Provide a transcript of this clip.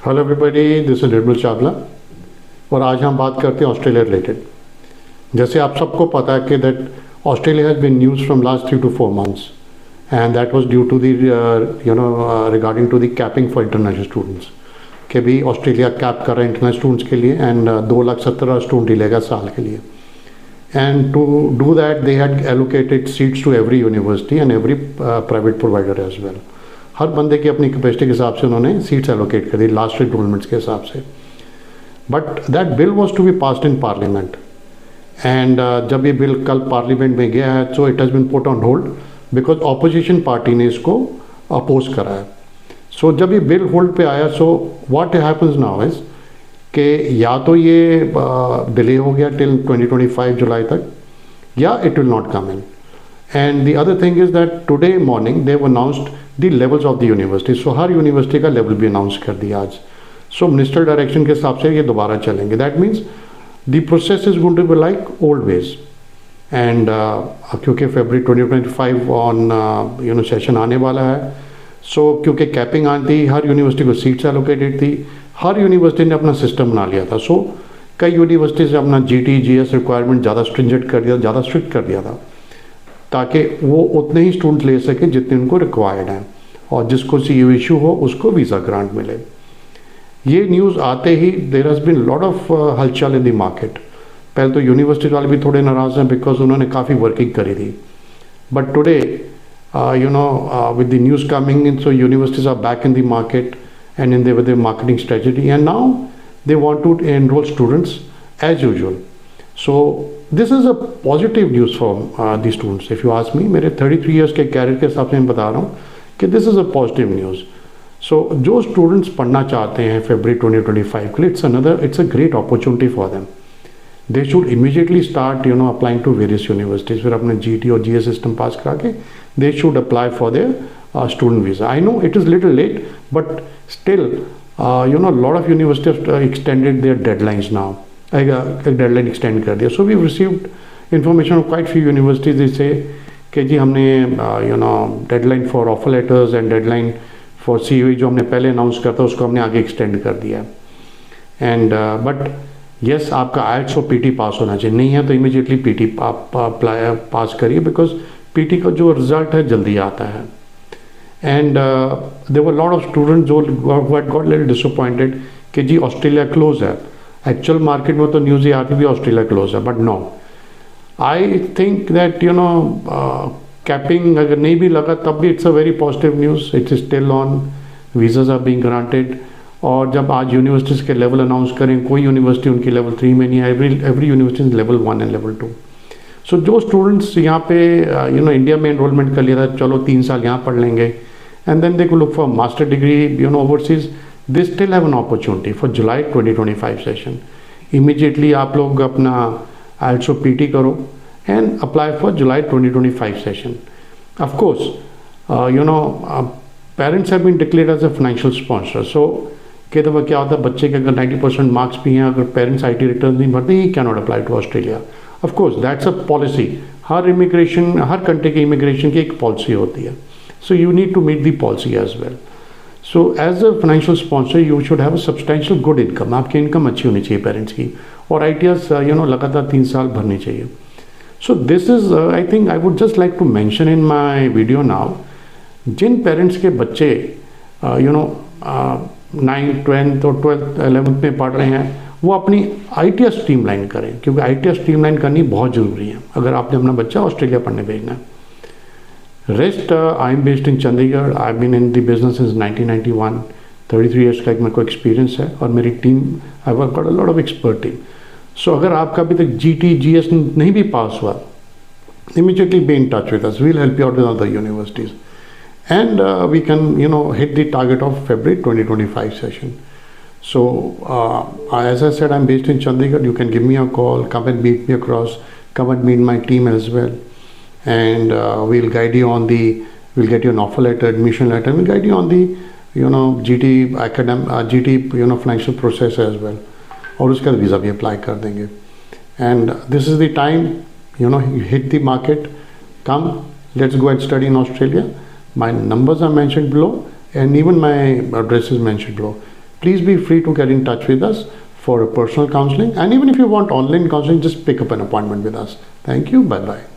Hello everybody, this is निर्मल चावला और आज हम बात करते हैं ऑस्ट्रेलिया रिलेटेड। जैसे आप सबको पता है कि that Australia has been news from last 3 to 4 months and that was due to the regarding to the capping for international students कि भी ऑस्ट्रेलिया कैप कर रहा है इंटरनेशनल स्टूडेंट्स के लिए एंड 2,17,000 स्टूडेंट लेगा साल के लिए। And to do that they had allocated seats to every university and every private provider as well. हर बंदे की अपनी कैपेसिटी के हिसाब से उन्होंने सीट्स एलोकेट कर दी लास्ट एनरोलमेंट्स के हिसाब से। But that bill was to be passed in parliament and जब ये बिल कल पार्लियामेंट में गया है so it has been put on hold because opposition party ने इसको अपोज करा है। सो जब ये बिल होल्ड पे आया so what happens now is कि या तो ये डिले हो गया टिल 2025 जुलाई तक या it will not come in. And the other thing is that today morning they have announced the levels of the university. So her university का level भी अनाउंस कर दिया आज। सो मिनिस्टर डायरेक्शन के हिसाब से ये दोबारा चलेंगे। That means the process is going to be like old ways and क्योंकि फरवरी 2025 ऑन सेशन आने वाला है। सो क्योंकि कैपिंग आनी थी, हर यूनिवर्सिटी को सीट्स एलोकेटेड थी, हर यूनिवर्सिटी ने अपना सिस्टम बना लिया था। सो कई यूनिवर्सिटीज़ ने अपना GT GS रिक्वायरमेंट ज़्यादा स्ट्रिंजेंट कर दिया, ज़्यादा स्ट्रिक्ट कर दिया था ताकि वो उतने ही स्टूडेंट ले सकें जितने उनको रिक्वायर्ड हैं और जिसको CU इशू हो उसको वीज़ा ग्रांट मिले। ये न्यूज़ आते ही there has been lot of हलचल इन द मार्केट। पहले तो यूनिवर्सिटी वाले भी थोड़े नाराज़ हैं बिकॉज उन्होंने काफ़ी वर्किंग करी थी। But today with the news coming in, so universities are back in the market and with their marketing strategy, and now they want to enroll students as usual. So this is a positive news for the students. If you ask me, मेरे 33 years के career के हिसाब से मैं बता रहा हूँ कि this is a positive news. So जो स्टूडेंट्स पढ़ना चाहते हैं फरवरी 2025 के लिए it's a great opportunity for them. They should immediately start applying to various universities. फिर अपने GT और GS system पास करा के they should apply for their student visa. I know it is little late, but still a lot of universities have extended their deadlines now. Deadline extend कर दिया. So we've received information of quite few universities. They say कि जी हमने deadline for offer letters and deadline for COE जो हमने पहले announce करता उसको हमने आगे एक्सटेंड कर दिया। एंड बट यस आपका IELTS और PT पास होना चाहिए, नहीं है तो इमीडिएटली PT पास करिए बिकॉज PT का जो रिजल्ट है जल्दी आता है। And there were lot of student जो गॉट लिटिल डिसअपॉइंटेड कि जी ऑस्ट्रेलिया क्लोज है। एक्चुअल मार्केट में तो न्यूज़ ही आती भी ऑस्ट्रेलिया क्लोज है, but no I think that capping अगर नहीं भी लगा तब भी it's a very positive news. It's still on, visas are being granted. और जब आज यूनिवर्सिटीज़ के लेवल अनाउंस करें, कोई यूनिवर्सिटी उनकी लेवल 3 में नहीं है, every university level 1 and level 2। सो जो स्टूडेंट्स यहाँ पे इंडिया में एनरोलमेंट कर लिया था, चलो 3 साल यहाँ पढ़ लेंगे एंड देन दे को look for master degree overseas, they still have an opportunity for July 2025 session. Immediately आप लोग अपना IELTS और PT करो and apply for July 2025 session. Of course parents have been declared as a financial sponsor. So कई दफ़ा क्या होता है बच्चे के अगर 90% मार्क्स भी हैं, अगर पेरेंट्स IT रिटर्न नहीं भरते, he can not apply to Australia. Of course that's a policy. हर इमिग्रेशन, हर कंट्री की इमिग्रेशन की एक पॉलिसी होती है। So you need to meet the policy as well. So as a financial sponsor you should have a substantial good income. आपकी income अच्छी होनी चाहिए पेरेंट्स की, और ITS लगातार 3 साल भरनी चाहिए। So this is I think I would just like to mention in my video now, जिन पेरेंट्स के बच्चे 9th 10th और 12th 11th में पढ़ रहे हैं वो अपनी ITS स्ट्रीमलाइन करें, क्योंकि ITS स्ट्रीमलाइन करनी बहुत ज़रूरी है अगर आपने अपना बच्चा ऑस्ट्रेलिया पढ़ने भेजना है। Rest I am based in Chandigarh. I been in the business since 1991। 33 years का एक मेरे को एक्सपीरियंस है और मेरी team, I work got a lot of expert team. So अगर आपका अभी तक GT GS नहीं भी पास हुआ, immediately be in touch with us, we will help you out with other universities and we can hit the target of February 2025 session. So as I said, I'm based in Chandigarh. You can give me a call, come and meet me across, come and meet my team as well, and we'll guide you on we'll get you an offer letter, admission letter, we'll guide you on the GT GT financial process as well, और उसका visa भी apply कर देंगे। And this is the time you hit the market, come, let's go and study in Australia. My numbers are mentioned below and even my address is mentioned below. please be free to get in touch with us for a personal counseling. And even if you want online counseling, just pick up an appointment with us. Thank you. Bye-bye.